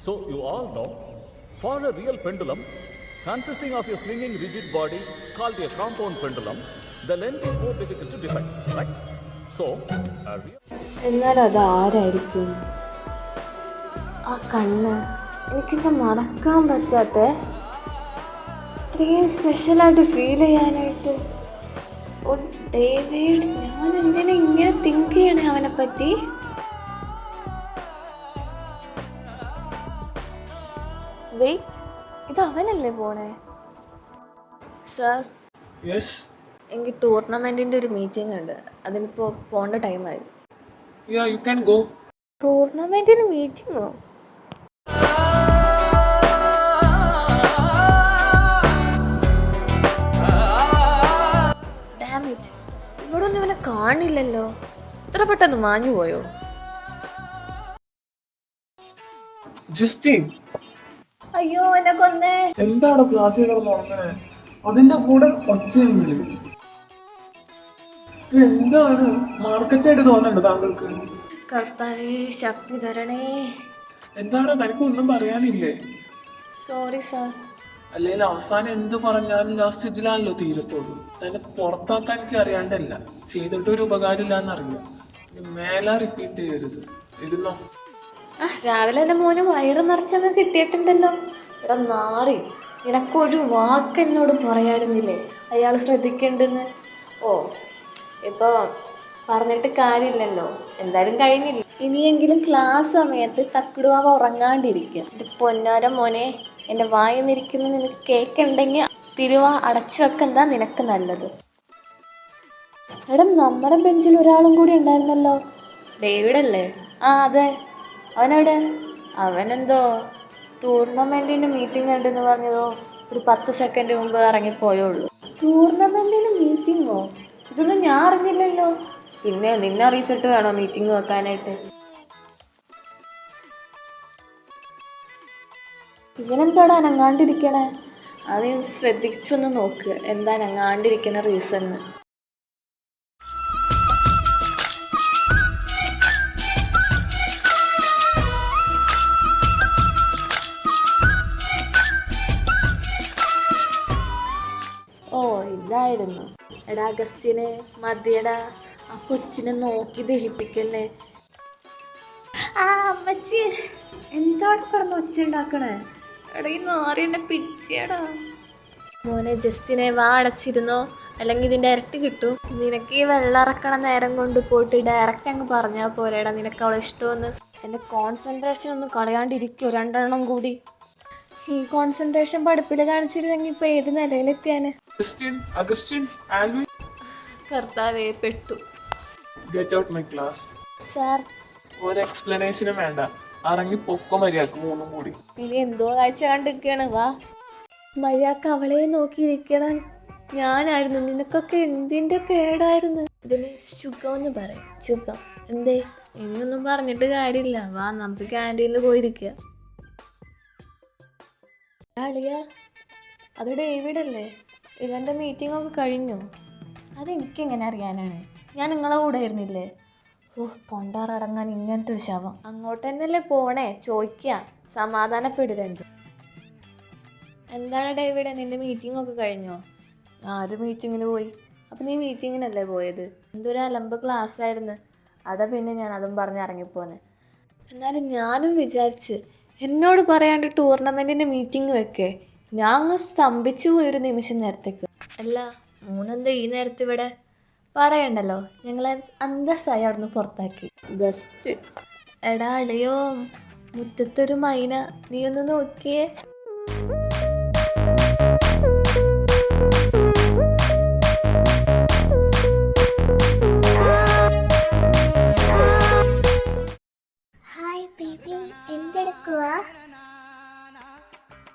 So you all know, for a real pendulum, consisting of a swinging rigid body called a compound pendulum, the length is more difficult to define, right? So, a real... എന്നാൽ അത് ആരായിരിക്കും? ആ കണ്ണ് എനിക്കെന്താ മറക്കാൻ പറ്റാത്ത ഇത്രയും സ്പെഷ്യലായിട്ട് ഫീൽ ചെയ്യാനായിട്ട്. ഓ ഡേവിഡ്, ഞാൻ എന്തിനാ ഇങ്ങനെ തിങ്ക് ചെയ്യണേ അവനെ പറ്റി? വെയിറ്റ്, ഇത് അവനല്ലേ പോണേ? സർ, എനിക്ക് ടൂർണമെന്റിന്റെ ഒരു മീറ്റിംഗ് ഉണ്ട്, അതിനിപ്പോ പോണ്ട ടൈമായി. Yeah, you can go. ടൂർണമെന്റിന് മീറ്റിംഗോ? ഇവിടെ ഒന്നും ഇവനെ കാണില്ലല്ലോ. ഇത്ര പെട്ടെന്ന് മാഞ്ഞു പോയോ? ജസ്റ്റിൻ, അയ്യോ എന്നെ കൊന്നേ. എന്താണ് ക്ലാസ്സിൽ കിടന്ന് ഉറങ്ങണേ? അതിന്റെ കൂടെ ഒച്ചയും വിളി. ഇത് എന്താണ്? മാർക്കറ്റായിട്ട് തോന്നുന്നുണ്ട് താങ്കൾക്ക്? കർത്താവേ, ശക്തി തരണേ. എന്താണ്, തനിക്ക് ഒന്നും പറയാനില്ലേ? Sorry sir. അല്ലെങ്കിൽ അവസാനം എന്ത് പറഞ്ഞാലും ലാസ്റ്റ് ഇതിലാണല്ലോ തീരത്തുള്ളൂ. തന്നെ പുറത്താക്കാൻ എനിക്ക് അറിയാണ്ടല്ല, ചെയ്തിട്ടൊരു ഉപകാരമില്ലാന്നറിയാം. മേലാ റിപ്പീറ്റ് ചെയ്യരുത്. ഇരുന്നോ. രാവിലെ എൻ്റെ മോന് വയറ് നിറച്ചങ്ങ് കിട്ടിയിട്ടുണ്ടല്ലോ. ഇവിടെ നാറി, നിനക്കൊരു വാക്ക് എന്നോട് പറയാറുന്നില്ലേ അയാൾ ശ്രദ്ധിക്കണ്ടെന്ന്? ഓ, ഇപ്പോൾ പറഞ്ഞിട്ട് കാര്യമില്ലല്ലോ, എന്തായാലും കഴിഞ്ഞില്ല. ഇനിയെങ്കിലും ക്ലാസ് സമയത്ത് തക്കിടുവാവ ഉറങ്ങാണ്ടിരിക്കുക. എൻ്റെ പൊന്നാര മോനെ, എൻ്റെ വായിന്നിരിക്കുന്ന നിനക്ക് കേൾക്കുന്നുണ്ടെങ്കിൽ തിരുവ അടച്ചു വെക്കെന്താ നിനക്ക് നല്ലത്. എടാ, നമ്മുടെ ബെഞ്ചിൽ ഒരാളും കൂടി ഉണ്ടായിരുന്നല്ലോ, ഡേവിഡ് അല്ലേ? ആ അതെ, അവനെവിടെ? അവനെന്തോ ടൂർണമെൻറ്റിൻ്റെ മീറ്റിംഗ് ഉണ്ടെന്ന് പറഞ്ഞതോ ഒരു 10 സെക്കൻഡ് മുമ്പ് ഇറങ്ങിപ്പോയുള്ളൂ. ടൂർണമെൻറ്റിന് മീറ്റിങ്ങോ? ഇതൊന്നും ഞാൻ അറിഞ്ഞില്ലല്ലോ. പിന്നെ നിന്നെ അറിയിച്ചിട്ട് വേണോ മീറ്റിംഗ് വെക്കാനായിട്ട്? ഇവനെന്താടാ അനങ്ങാണ്ടിരിക്കണേ? അത് ശ്രദ്ധിച്ചൊന്ന് നോക്ക്, എന്താ അനങ്ങാണ്ടിരിക്കണ റീസൺ. ഓ, ഇതായിരുന്നു. എടാ അഗസ്റ്റിനെ, മതിയടാ, ആ കൊച്ചിനെ നോക്കി ദഹിപ്പിക്കല്ലേ. ആ അമ്മച്ചി, എന്താണ് കിടന്ന് ഒച്ച ഉണ്ടാക്കണേ? എടാ, ഈ നാറി എന്നെ പിച്ചിയടാ. മോനെ ജസ്റ്റിനെ, വാ അടച്ചിരുന്നോ, അല്ലെങ്കിൽ ഇതിൻ്റെ ഇരട്ടി കിട്ടും. നിനക്ക് ഈ വെള്ളം ഇറക്കണ നേരം കൊണ്ട് പോയിട്ട് ഡയറക്റ്റ് അങ്ങ് പറഞ്ഞാൽ പോരെടാ നിനക്ക് അവളെ ഇഷ്ടമെന്ന്. എൻ്റെ കോൺസെൻട്രേഷൻ ഒന്ന് കളയാണ്ടിരിക്കുമോ രണ്ടെണ്ണം കൂടി? ഈ കോൺസെൻട്രേഷൻ പഠിപ്പിൽ കാണിച്ചിരുന്നെങ്കിൽ ഇപ്പോൾ ഏത് നിലയിലെത്തിയാന്? കർത്താവേ, പെട്ടു. Get out my class. Sir, ഒരു എക്സ്പ്ലനേഷനും വേണ്ട, ഇറങ്ങി പൊക്കോ മര്യാദക്ക് മൂന്നും കൂടി. ഇനി എന്തോ കാഴ്ച കണ്ടിരിക്കുകയാണ്. വാ. മര്യാദക്ക് അവളെ നോക്കിയിരിക്കണം. ഞാനായിരുന്നു. നിനക്കൊക്കെ എന്തിൻ്റെ കേടായിരുന്നു? ഇതിന് സുഖമെന്ന് പറയും. സുഖം എന്തേ? ഇനിയൊന്നും പറഞ്ഞിട്ട് കാര്യമില്ല. വാ, നമുക്ക് ക്യാൻറ്റീനിൽ പോയിരിക്കുക. അളിയ, അത് ഡേവിഡ് അല്ലേ? ഇവൻ്റെ മീറ്റിംഗ് ഒക്കെ കഴിഞ്ഞോ? അതെനിക്കെങ്ങനെ അറിയാനാണ്? ഞാൻ നിങ്ങളെ കൂടെ ആയിരുന്നില്ലേ? ഓഹ്, പൊണ്ടാറടങ്ങാൻ ഇങ്ങനത്തെ ഒരു ശവം. അങ്ങോട്ട് തന്നെയല്ലേ പോണേ? ചോദിക്കുക, സമാധാനപ്പെടുന്നുണ്ട്. എന്താണ് ഡേവിഡ്, നിൻ്റെ മീറ്റിംഗ് ഒക്കെ കഴിഞ്ഞോ? ആര് മീറ്റിങ്ങിന് പോയി? അപ്പം നീ മീറ്റിങ്ങിനല്ലേ പോയത്? എന്തൊരു അലമ്പ് ക്ലാസ് ആയിരുന്നു. അതാ പിന്നെ ഞാൻ അതും പറഞ്ഞ് ഇറങ്ങിപ്പോന്നെ. എന്നാലും ഞാനും വിചാരിച്ച് എന്നോട് പറയാണ്ട് ടൂർണമെൻറ്റിൻ്റെ മീറ്റിംഗ് വെക്കേ. ഞാൻ അങ്ങ് സ്തംഭിച്ചു പോയൊരു നിമിഷം നേരത്തേക്ക്. അല്ല, മൂന്നെന്താ ഈ നേരത്തെ ഇവിടെ? പറയണ്ടല്ലോ, ഞങ്ങളെ അന്തസ്സായി അവിടുന്ന് പുറത്താക്കി. ബെസ്റ്റ്. എടാ അളിയോ, മുറ്റത്തൊരു മൈന, നീ ഒന്ന് നോക്കിയേ.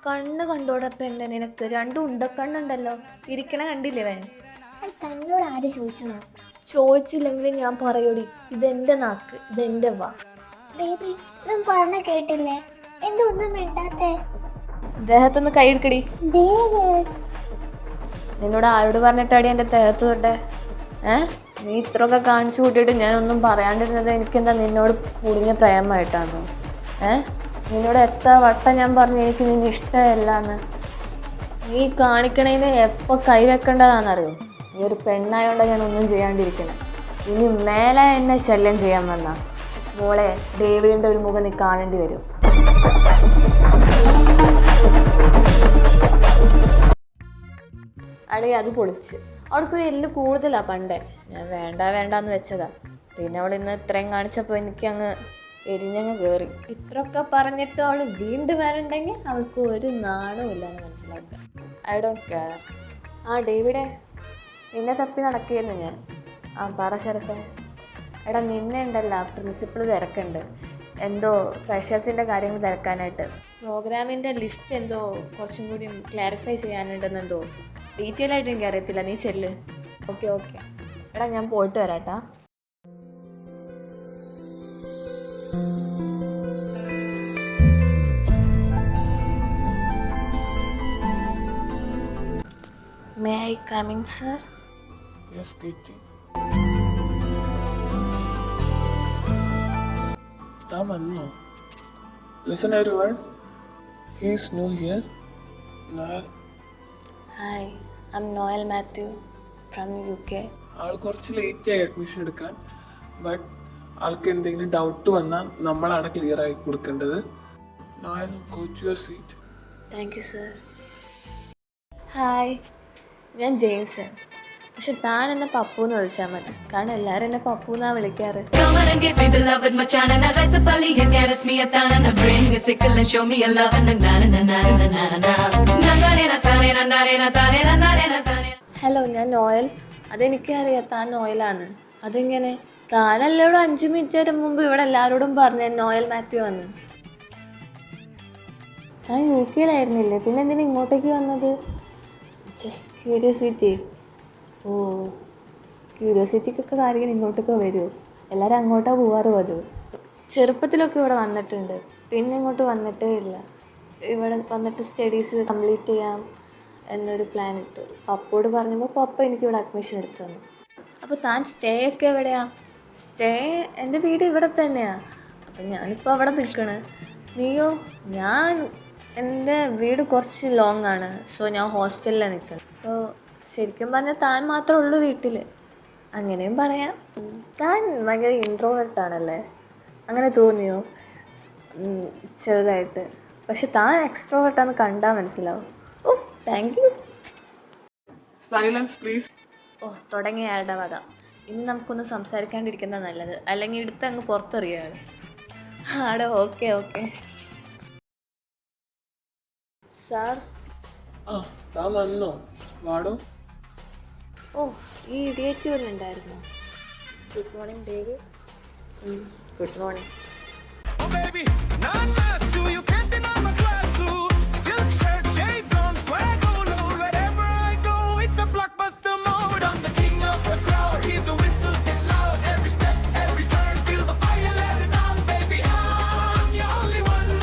കണ്ണ് കണ്ടോടപ്പം എൻ്റെ നിനക്ക്? രണ്ടും ഉണ്ടക്കണ്ണുണ്ടല്ലോ, ഇരിക്കണ കണ്ടില്ലേ വേൻ? തന്നോട് ആര് ചോദിച്ചോ? ചോദിച്ചില്ലെങ്കിലും ഞാൻ പറയൂടി, ഇതെന്റെ നാക്ക്, ഇതെന്റെ വാ. ബേബി, ഞാൻ പറഞ്ഞ കേട്ടില്ലേ? എന്തൊന്നും മിണ്ടാത്തെ? ദേഹത്തൊന്ന് കൈ എടുക്കടി. നിന്നോട് ആരോട് പറഞ്ഞിട്ടാടി എൻ്റെ ദേഹത്ത് തൊട്ടെ? നീ ഇത്രയൊക്കെ കാണിച്ചു കൂട്ടിയിട്ട് ഞാനൊന്നും പറയാണ്ടിരുന്നത് എനിക്കെന്താ നിന്നോട് കുടുങ്ങിയ പ്രേമമായിട്ടാണോ? നിന്നോട് എത്ര വട്ടം ഞാൻ പറഞ്ഞു എനിക്ക് നിന്നെ ഇഷ്ടമല്ലാന്ന്. നീ കാണിക്കണേന്ന് എപ്പോൾ കൈവെക്കേണ്ടതാണെന്നറിയോ? നീ ഒരു പെണ്ണായോണ്ടാണ് ഞാൻ ഒന്നും ചെയ്യാണ്ടിരിക്കണേ. ഇനി മേലെ എന്നെ ശല്യം ചെയ്യാൻ വന്നാ മോളെ ഡേവിഡിൻ്റെ ഒരു മുഖം നീ കാണേണ്ടി വരും. അളിയ അത് പൊളിച്ച്. അവൾക്കൊരു എല്ല് കൂടുതലാണ് പണ്ടേ. ഞാൻ വേണ്ടാന്ന് വെച്ചതാ. പിന്നെ അവൾ ഇന്ന് ഇത്രയും കാണിച്ചപ്പോൾ എനിക്കങ്ങ് എരിഞ്ഞങ്ങ് കയറി. ഇത്രയൊക്കെ പറഞ്ഞിട്ട് അവൾ വീണ്ടും വരണ്ടെങ്കിൽ അവൾക്ക് ഒരു നാണവും ഇല്ലാന്ന് മനസ്സിലാക്കുക. I don't care. ആ ഡേവിഡേ, നിന്നെ തപ്പി നടക്കുകയായിരുന്നു ഞാൻ. ആ പറ ശരത്തെ. എടാ നിന്നെ ഉണ്ടല്ല പ്രിൻസിപ്പൾ തിരക്കുണ്ട്, എന്തോ ഫ്രഷേഴ്സിൻ്റെ കാര്യങ്ങൾ തിരക്കാനായിട്ട്. പ്രോഗ്രാമിൻ്റെ ലിസ്റ്റ് എന്തോ കുറച്ചും കൂടി ക്ലാരിഫൈ ചെയ്യാനുണ്ടെന്നെന്തോ. ഡീറ്റെയിൽ ആയിട്ട് എനിക്ക് അറിയത്തില്ല, നീ ചെല്ല്. ഓക്കെ എടാ ഞാൻ പോയിട്ട് വരാട്ടാ. May I come in, sir? Yes, Katie. Tamanno. Listen, everyone. He is new here. Noel. Hi, I'm Noel Matthew from UK. ആൾ കുറച്ച് ലേറ്റ് ആയി അഡ്മിഷൻ എടുക്കാൻ. ബട്ട് ആൾക്ക് എന്തെങ്കിലും ഡൗട്ട് വന്നാൽ നമ്മളാണ് ക്ലിയർ ആയി കൊടുക്കേണ്ടത്. Noel, go to your seat. Thank you, sir. Hi, ഞാൻ ജെയിംസൺ. പക്ഷെ താൻ എന്നെ പപ്പു എന്ന് വിളിച്ചാൽ മതി, കാരണം എല്ലാവരും എന്നെ പപ്പു എന്നാ വിളിക്കാറ്. ഹലോ, ഞാൻ നോയൽ. അതെനിക്കറിയാം താൻ നോയലാന്ന്. അതെങ്ങനെ? താനല്ലോടും 5 മിനിറ്റ് മുമ്പ് ഇവിടെ എല്ലാവരോടും പറഞ്ഞു നോയൽ മാത്യു വന്ന്. താൻ UK യിലായിരുന്നില്ലേ, പിന്നെ എന്തിനാ ഇങ്ങോട്ടേക്ക് വന്നത്? Just curiosity. ഓ, ക്യൂരിയോസിറ്റിക്കൊക്കെ കാര്യം ഇങ്ങോട്ടൊക്കെ വരുമോ? എല്ലാവരും അങ്ങോട്ടാണ് പോവാറ് പതിവ്. ചെറുപ്പത്തിലൊക്കെ ഇവിടെ വന്നിട്ടുണ്ട്, പിന്നെ ഇങ്ങോട്ട് വന്നിട്ടേ ഇല്ല. ഇവിടെ വന്നിട്ട് സ്റ്റഡീസ് കംപ്ലീറ്റ് ചെയ്യാം എന്നൊരു പ്ലാൻ ഇട്ടു. പപ്പോട് പറഞ്ഞപ്പോൾ പപ്പ എനിക്കിവിടെ അഡ്മിഷൻ എടുത്തു തന്നു. അപ്പോൾ താൻ സ്റ്റേ ഒക്കെ എവിടെയാ? സ്റ്റേ എൻ്റെ വീട് ഇവിടെ തന്നെയാണ്. അപ്പം ഞാനിപ്പോൾ അവിടെ നിൽക്കണേ. നീയോ? ഞാൻ എൻ്റെ വീട് കുറച്ച് ലോങ് ആണ്, സോ ഞാൻ ഹോസ്റ്റലിലാണ് നിൽക്കുന്നത്. അപ്പോൾ ശരിക്കും പറഞ്ഞാൽ താൻ മാത്രമേ ഉള്ളൂ വീട്ടിൽ, അങ്ങനെയും പറയാം. താൻ ഭയങ്കര ഇൻട്രോവേർട്ടാണല്ലേ, അങ്ങനെ തോന്നിയോ? ചെറുതായിട്ട്. പക്ഷെ താൻ എക്സ്ട്രോവേർട്ടാന്ന് കണ്ടാൽ മനസ്സിലാവും. ഓ, താങ്ക് യു. Silence please. ഓ, തുടങ്ങിയ അയാളുടെ വക. ഇനി നമുക്കൊന്ന് സംസാരിക്കാണ്ടിരിക്കുന്നത് നല്ലത്, അല്ലെങ്കിൽ എടുത്ത് അങ്ങ് പുറത്തെറിയാണ്. ആടോ, ഓക്കെ സാർ. ആ, താൻ വന്നോ? വാടോ. ഓ, ഈ ഇഡിയറ്റ് ഇവിടെ ഉണ്ടായിരുന്നു. Good morning David. Good morning. Oh baby, none less you. You can't deny my class suit. Silk shirt, shades on, swag all over. Wherever I go, it's a blockbuster mode. I'm the king of the crowd. Hear the whistles get loud. Every step, every turn, feel the fire, let it on, baby. I'm your only one.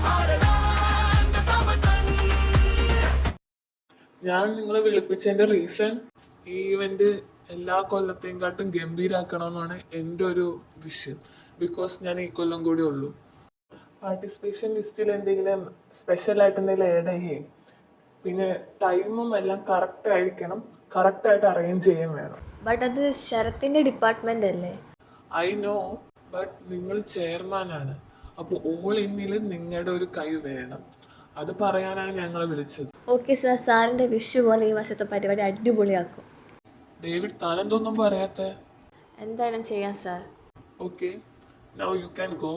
Hotter than the summer sun. ഞാൻ നിങ്ങളെ വിളിപ്പിച്ചതിന്റെ reason, ഈ event എല്ലാ കൊല്ലത്തെയും കാട്ടും ഗംഭീരാക്കണമെന്നാണ് എൻ്റെ ഒരു വിഷയം. Because ഞാൻ ഈ കൊല്ലം കൂടി ഉള്ളൂ. പാർട്ടിസിപ്പേഷൻ ലിസ്റ്റിൽ എന്തെങ്കിലും സ്പെഷ്യലായിട്ട് എന്തെങ്കിലും ആഡ് ചെയ്യേ, പിന്നെ ടൈമും എല്ലാം കറക്റ്റ് ആയിരിക്കണം, കറക്റ്റായിട്ട് അറേഞ്ച് ചെയ്യാൻ വേണം. ബട്ട് അത് ശരത്തിൻ്റെ ഡിപ്പാർട്ട്മെൻ്റ് അല്ലേ? ഐ നോ, ബട്ട് നിങ്ങൾ ചെയർമാനാണ്, അപ്പോൾ ഓൾ ഇന്നിൽ നിങ്ങളുടെ ഒരു കൈ വേണം. അത് പറയാനാണ് ഞങ്ങളെ വിളിച്ചത്. ഓക്കെ സാർ, സാറിൻ്റെ വിഷു പോലെ ഈ വർഷത്തെ പരിപാടി അടിപൊളിയാക്കും. ഡേവിഡ്, താനെന്തൊന്നും പറയാത്ത? എന്തായാലും ചെയ്യാം sir. Okay, now you can go.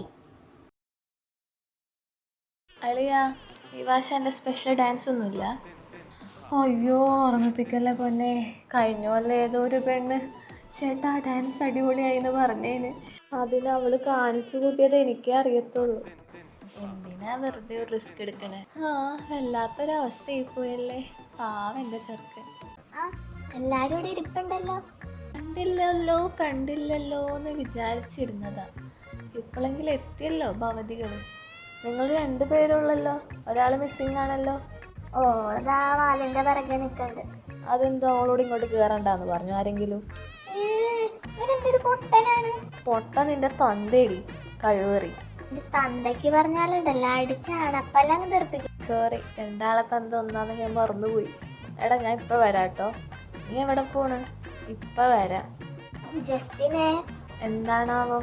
അളിയ, ഈ വർഷം എൻ്റെ സ്പെഷ്യൽ ഡാൻസ് ഒന്നുമില്ല? അയ്യോ, ഓർമ്മിപ്പിക്കല്ലേ പൊന്നെ. കഴിഞ്ഞ പോലെ ഏതോ ഒരു പെണ്ണ് ചേട്ടാ ഡാൻസ് അടിപൊളിയായി എന്ന് പറഞ്ഞേന്. അതിനവൾ കാണിച്ചു കൂട്ടിയത് എനിക്കേ അറിയത്തുള്ളൂ. എന്തിനാ വെറുതെ ഒരു റിസ്ക് എടുക്കണേ? ആ, വല്ലാത്തൊരവസ്ഥയായി പോയല്ലേ പാവം എൻ്റെ ചെറുക്കൻ. ആ, എല്ലാരും ഇവിടെ ഇരിപ്പുണ്ടല്ലോ. കണ്ടില്ലല്ലോ എന്ന് വിചാരിച്ചിരുന്നതാ. ഇപ്പോഴെങ്കിലും എത്തിയല്ലോ ഭവതികൾ. നിങ്ങൾ 2 പേരുള്ളല്ലോ, ഒരാൾ മിസ്സിങ് ആണല്ലോ. ഓളതാ വാലിന്റെ പിറകെ നിൽക്കണ്ട്. അതെന്താ അവളോട് ഇങ്ങോട്ട് കയറണ്ടെന്ന് പറഞ്ഞു ആരെങ്കിലും? ഇവരെന്തൊരു പൊട്ടനാണ്. പൊട്ട നിന്റെ തന്തേടി കഴിവേറി. എന്റെ തന്തയ്ക്ക് പറഞ്ഞാലുണ്ടല്ലോ അടിച്ച അടപ്പെല്ലാം തെറിപ്പിക്കും. സോറി, രണ്ടാളെ തന്ത ഒന്നാന്ന് ഞാൻ മറന്നുപോയി. എടാ ഞാൻ ഇപ്പം വരാം കേട്ടോ. നീ എവിടെ പോണ്? ഇപ്പം വരാം. ജസ്റ്റിനെ, എന്താണാവോ?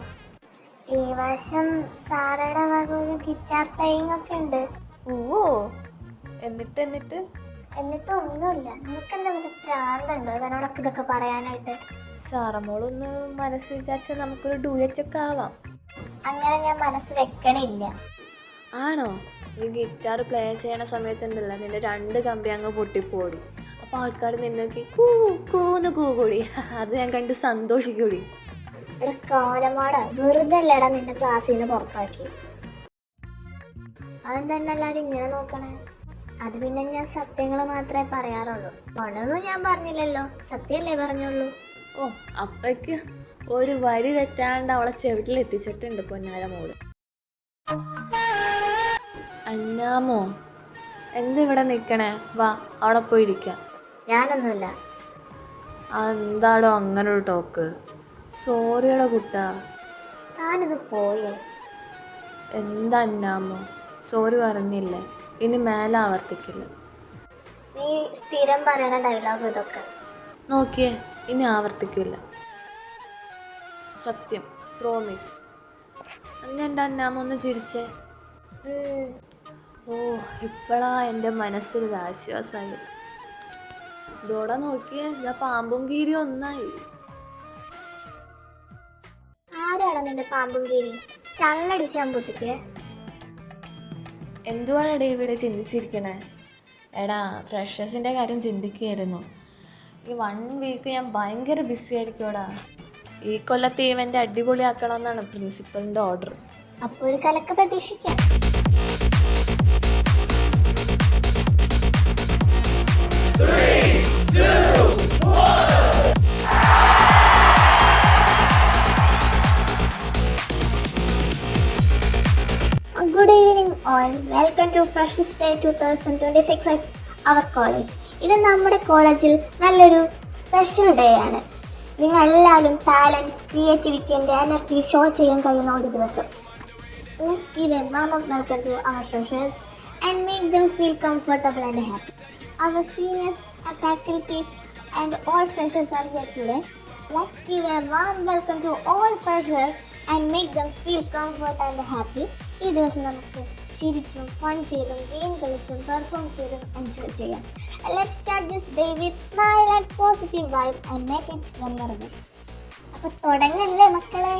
ഈ വർഷം സാറയുടെ വക ഒരു ഗിറ്റാർ പ്ലേയിങ് ഒക്കെ ഉണ്ട്. ഓ, എന്നിട്ട് എന്നിട്ട് ഒന്നുമില്ല. നിനക്ക് എന്താ ഒരു ഭ്രാന്തുണ്ടോ ഇവനോടൊക്കെ ഇതൊക്കെ പറയാനായിട്ട്? സാറമ്മോളൊന്ന് മനസ്സ് വിചാരിച്ചാൽ നമുക്കൊരു ഡുയറ്റൊക്കെ ആവാം. അങ്ങനെ ഞാൻ മനസ്സ് വെക്കണില്ല. ആണോ? ഈ ഗിറ്റാർ പ്ലേ ചെയ്യണ സമയത്തുണ്ടല്ലോ നിന്റെ 2 കമ്പി അങ്ങ് പൊട്ടിപ്പോടി. അപ്പോൾ ആൾക്കാർ നിന്നൊക്കെ കൂന്ന് കൂടി. അത് ഞാൻ കണ്ട് സന്തോഷിക്കൂടി. ഇവിടെ കാലമാടാ, വെറുതെ അല്ലടാ നിന്റെ ക്ലാസ്സിൽ നിന്ന് പുറത്താക്കി. അതെന്താ എല്ലാവരും ഇങ്ങനെ നോക്കണേ? അത് പിന്നെ ഞാൻ സത്യങ്ങൾ മാത്രമേ പറയാറുള്ളൂ. മണൊന്നും ഞാൻ പറഞ്ഞില്ലല്ലോ, സത്യമല്ലേ പറഞ്ഞുള്ളൂ. ഓ, അപ്പയ്ക്ക് ഒരു വരി തെറ്റാണ്ട് അവളെ ചെവിട്ടിൽ എത്തിച്ചിട്ടുണ്ട് പൊന്നാര മോള്. അന്നാമോ, എന്തിവിടെ നിൽക്കണേ? വാ, അവിടെ പോയിരിക്കാം. ഞാനൊന്നുമില്ല. എന്താടോ അങ്ങനെ ഒരു ടോക്ക്? സോറിയുടെ കുട്ടാ. താനിത് പോയേ. എന്താ അന്നാമോ, സോറി പറഞ്ഞില്ലേ? ഇനി മേലെ ആവർത്തിക്കില്ല. നീ സ്ഥിരം പറയണ ഡയലോഗ് ഇതൊക്കെ. നോക്കിയേ, ഇനി ആവർത്തിക്കില്ല. സത്യം, പ്രോമിസ്. അങ്ങനെ എൻ്റെ അന്നാമ ഒന്ന് ചിരിച്ചേ. ഓ, ഇപ്പോഴാ എൻ്റെ മനസ്സിലൊരു ആശ്വാസമായി. ഇതോടെ നോക്കിയേ, ഇതാ പാമ്പും കീരിയും ഒന്നായി. ആരാണ് നിന്റെ പാമ്പും കീരി? ചള്ളടിച്ചാൻ പൊട്ടിക്കേ. എന്തുവാണ് ഇവിടെ ചിന്തിച്ചിരിക്കണേ? എടാ, ഫ്രഷേഴ്സിൻ്റെ കാര്യം ചിന്തിക്കുകയായിരുന്നു. ഈ 1 വീക്ക് ഞാൻ ഭയങ്കര ബിസി ആയിരിക്കുമോടാ. ഈ കൊല്ലത്തെ ഇവൻ്റെ അടിപൊളിയാക്കണമെന്നാണ് പ്രിൻസിപ്പലിൻ്റെ ഓർഡർ. അപ്പോൾ ഒരു കലക്ക് പ്രതീക്ഷിക്കാം. Good evening all. Welcome to Freshers Day 2026 at our college. ഇത് നമ്മുടെ കോളേജിൽ നല്ലൊരു സ്പെഷ്യൽ ഡേ ആണ്. നിങ്ങൾ എല്ലാവരും talents, creativity and energy show ചെയ്യാൻ കഴിയുന്ന ഒരു ദിവസം. Let's give a warm up welcome to our freshers and make them feel comfortable and happy. Our seniors and faculties and all freshers are here today. Let's give a warm welcome to all freshers and make them feel comfort and happy. ഈ ദിവസം നമുക്ക് ചിരിച്ചും fun ചെയ്തും game കളിച്ചും perform ചെയ്തും enjoy ചെയ്യാം. Let's start this day with smile and positive vibe and make it memorable. അപ്പോൾ തുടങ്ങല്ലേ മക്കളെ?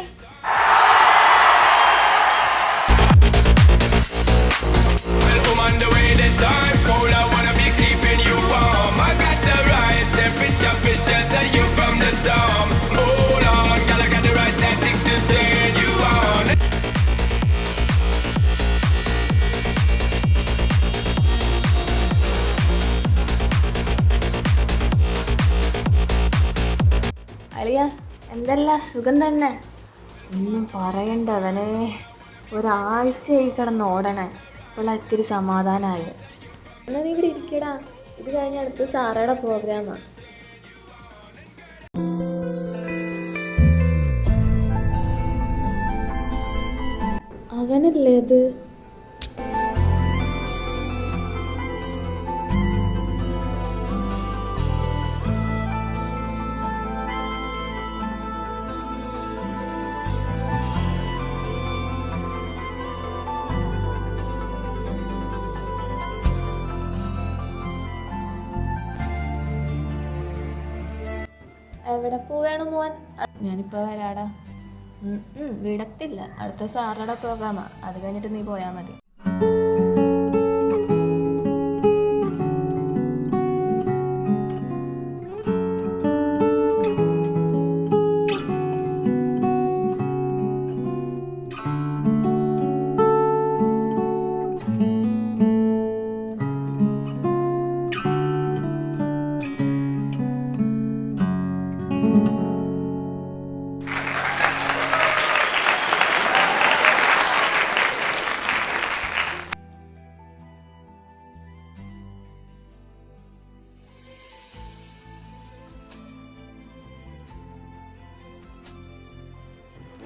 On the way the time cold, I wanna be keeping you warm. I got the right temperature to shelter you from the storm. Hold on, girl, I got the right tactics to turn you on. അളിയ, എന്തല്ല സുഖം തന്നെ? ഒന്നും പറയണ്ടവനെ, ഒരാഴ്ചയായി കിടന്ന് ഓടണേ. ഇപ്പോൾ ഇത്തിരി സമാധാനമായി. എന്നാൽ നീ ഇവിടെ ഇരിക്കടാ, ഇത് കഴിഞ്ഞ് അടുത്ത് സാറയുടെ പ്രോഗ്രാമാണ്. അവനല്ലേ അത്? എവിടെ പോവാണ് മോൻ? ഞാനിപ്പോൾ വരാടാ. വിടത്തില്ല, അടുത്ത സാറുടെ പ്രോഗ്രാമാണ്. അത് കഴിഞ്ഞിട്ട് നീ പോയാൽ മതി.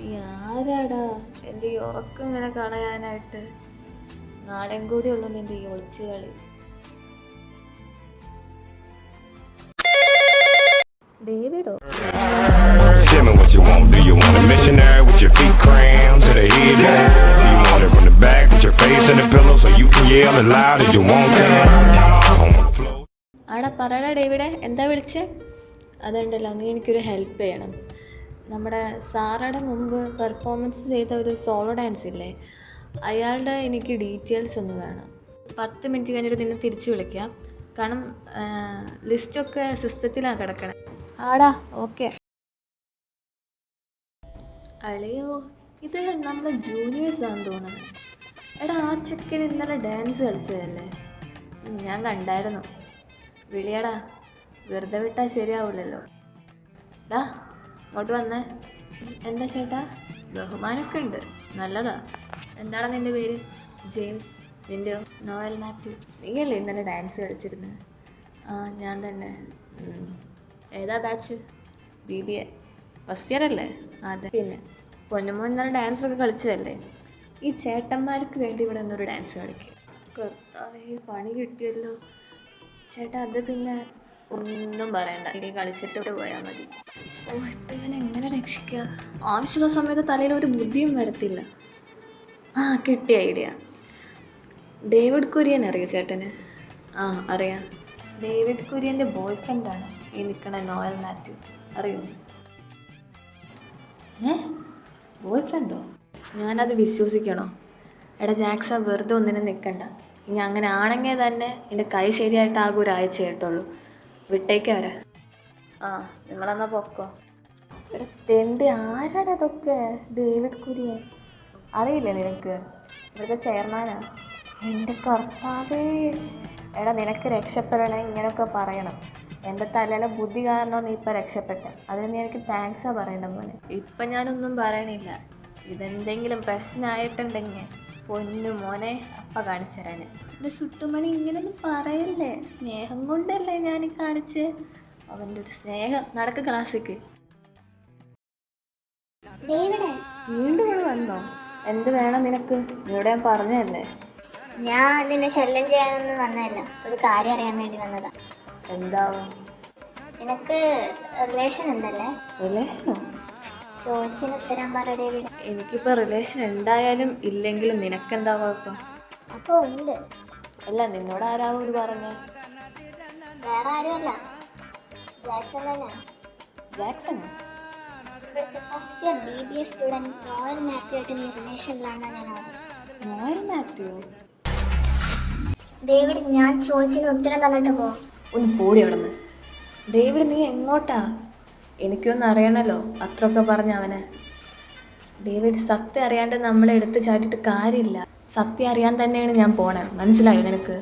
നീ ആരാടാ എൻ്റെ ഈ ഉറക്കം ഇങ്ങനെ കളയാനായിട്ട്? നാളെയും കൂടി ഉള്ളൂ നിൻ്റെ ഈ ഒളിച്ചു കളി. ഡേവിഡോ? Tell me what you want. Do you want a missionary with your feet crammed to the head? Do you want it from the back with your face in the pillow so you can yell as loud as you want to? On the floor. ആടാ പറയടാ ഡേവിഡെ, എന്താ വിളിച്ചേ? അതുണ്ടല്ലോ, നീ എനിക്കൊരു help ചെയ്യണം. നമ്മുടെ സാറയുടെ മുമ്പ് പെർഫോമൻസ് ചെയ്ത ഒരു സോളോ ഡാൻസ് ഇല്ലേ, അയാളുടെ എനിക്ക് ഡീറ്റെയിൽസ് ഒന്ന് വേണം. 10 മിനിറ്റ് കഴിഞ്ഞിട്ട് നിന്നെ തിരിച്ച് വിളിക്കാം. കാരണം ലിസ്റ്റൊക്കെ സിസ്റ്റത്തിലാണ് കിടക്കണേ. ആടാ, ഓക്കെ. അളിയോ, ഇത് നമ്മുടെ ജൂനിയേഴ്സാണെന്ന് തോന്നുന്നു. എടാ, ആ ചെക്കൻ ഇന്നലെ ഡാൻസ് കളിച്ചതല്ലേ? ഞാൻ കണ്ടായിരുന്നു. വിളിയടാ, വെറുതെ വിട്ടാൽ ശരിയാവില്ലല്ലോ. ഡാ, ഇങ്ങോട്ട് വന്നേ. എന്താ ചേട്ടാ? ബഹുമാനമൊക്കെ ഉണ്ട്, നല്ലതാ. എന്താണ് നിൻ്റെ പേര്? ജെയിംസ്. നിൻ്റെയോ? നോയൽ മാത്യു. നീയല്ലേ ഇന്നലെ ഡാൻസ് കളിച്ചിരുന്നത്? ആ, ഞാൻ തന്നെ. ഏതാ ബാച്ച്? BBA ഫസ്റ്റ് ഇയർ അല്ലേ? അതെ. പിന്നെ പൊന്നുമോ ഇന്നലെ ഡാൻസൊക്കെ കളിച്ചതല്ലേ? ഈ ചേട്ടന്മാർക്ക് വേണ്ടി ഇവിടെ ഒന്നൊരു ഡാൻസ് കളിക്കുക. കർത്താവേ, പണി കിട്ടിയല്ലോ ചേട്ടാ. അത് പിന്നെ ഒന്നും പറയണ്ട, ഇനി കളിച്ചിട്ട് പോയാൽ മതി. ഓ, ഇപ്പം ഇവനെ എങ്ങനെ രക്ഷിക്കുക? ആവശ്യമുള്ള സമയത്ത് തലയിൽ ഒരു ബുദ്ധിയും വരത്തില്ല. ആ, കിട്ടിയ ഐഡിയ. ഡേവിഡ് കുര്യൻ അറിയോ ചേട്ടന്? ആ, അറിയാം. ഡേവിഡ് കുര്യൻ്റെ ബോയ് ഫ്രണ്ടാണ് ഈ നിൽക്കണ നോയൽ മാത്യു. അറിയോ? ബോയ് ഫ്രണ്ടോ? ഞാനത് വിശ്വസിക്കണോ? എടാ ജാക്സ, വെറുതെ ഒന്നിനും നിൽക്കണ്ട. ഇനി അങ്ങനെ ആണെങ്കിൽ തന്നെ എൻ്റെ കൈ ശരിയായിട്ട് ആകെ ഒരാഴ്ച ആയിട്ടുള്ളൂ. വിട്ടേക്ക് വരെ. ആ, നിങ്ങളെന്നാ പൊക്കോ. എടാ തെണ്ടി, ആരാടാ അതൊക്കെ? ഡേവിഡ് കുര്യൻ അറിയില്ലേ നിനക്ക്? ഇവിടുത്തെ ചെയർമാനാ. എൻ്റെ കർത്താവേ. എടാ, നിനക്ക് രക്ഷപ്പെടണേ ഇങ്ങനെയൊക്കെ പറയണം. എൻ്റെ തലയിലെ ബുദ്ധി കാരണം നീ ഇപ്പം രക്ഷപ്പെട്ടെ. അതിന് നീ എനിക്ക് താങ്ക്സാ പറയണ്ട മോനെ. ഇപ്പം ഞാനൊന്നും പറയണില്ല. ഇതെന്തെങ്കിലും പ്രശ്നമായിട്ടുണ്ടെങ്കിൽ പൊന്നു മോനെ അപ്പം കാണിച്ചു തരാൻ. എൻ്റെ ചുട്ടുമണി ഇങ്ങനൊന്നും പറയല്ലേ. സ്നേഹം കൊണ്ടല്ലേ ഞാൻ കാണിച്ച്. അവൻ്റെ ഒരു സ്നേഹം. നടക്ക് ക്ലാസ്സിക്ക്. വീണ്ടും ഇവിടെ വന്നോ? എന്ത് വേണം നിനക്ക്? ഇവിടെ ഞാൻ പറഞ്ഞതല്ലേ. ഞാൻ നിന്നെ ശല്യം ചെയ്യാനൊന്നും വന്നതല്ല, ഒരു കാര്യം അറിയാൻ വേണ്ടി വന്നതാ. എന്താവും? നിനക്ക് റിലേഷൻ ഉണ്ടല്ലേ? റിലേഷനോ? ചോദിച്ചിന് ഉത്തരം പറ ഡേവിഡ്. എനിക്കിപ്പോൾ റിലേഷൻ ഉണ്ടായാലും ഇല്ലെങ്കിലും നിനക്കെന്താ കുഴപ്പം? അപ്പോൾ ഉണ്ട്. അല്ല, നിന്നോട് ആരാവും ഇത് പറഞ്ഞേ? വേറെ ആരുമല്ല, ജാക്സൺ തന്നെ. ജാക്സണോ? ഇവിടുത്തെ first year BBA student Noel Mathew ആയിട്ട് നീ റിലേഷനിലാണെന്നാണ് ഞാൻ ഓർമ്മ. നോയൽ മാത്യു? ഡേവിഡ്, ഞാൻ ചോദിച്ചതിന് ഉത്തരം തന്നിട്ട് പോ. ഒന്ന് പോടി അവിടെ നിന്ന്. ഡേവിഡ്, നീ എങ്ങോട്ടാ? എനിക്കൊന്നും അറിയണല്ലോ അത്രയൊക്കെ പറഞ്ഞ അവനെ. ഡേവിഡ്, സത്യം അറിയാണ്ട് നമ്മളെ എടുത്ത് ചാട്ടിട്ട് കാര്യമില്ല. സത്യം അറിയാൻ തന്നെയാണ് ഞാൻ പോണേ, മനസ്സിലായോ നിനക്ക്?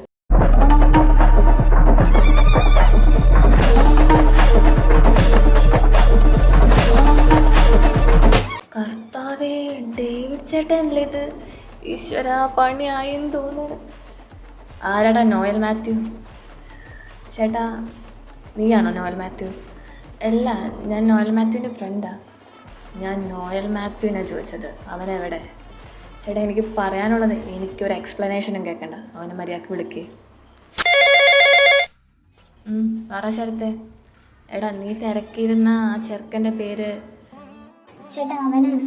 കർത്താവേ, ഡേവിഡ് ചേട്ടനല്ലേ ഇത്? ഈശ്വര, പണിയായെന്ന് തോന്നുന്നു. ആരാടാ നോയൽ മാത്യു? ചേട്ടാ, നീയാണോ നോയൽ മാത്യു? അല്ല, ഞാൻ നോയൽ മാത്യുവിൻ്റെ ഫ്രണ്ടാണ്. ഞാൻ നോയൽ മാത്യുവിനെ ചോദിച്ചത്. അവനെവിടെ? ചേട്ടാ, എനിക്ക് പറയാനുള്ളത്, എനിക്കൊരു എക്സ്പ്ലനേഷനും കേൾക്കണ്ട. അവനെ മര്യാദക്ക് വിളിക്കേ. പറ ശരത്തെ. എടാ, നീ തിരക്കിയിരുന്ന ആ ചെറുക്കൻ്റെ പേര്? ചേട്ടാ, അവനാണ്.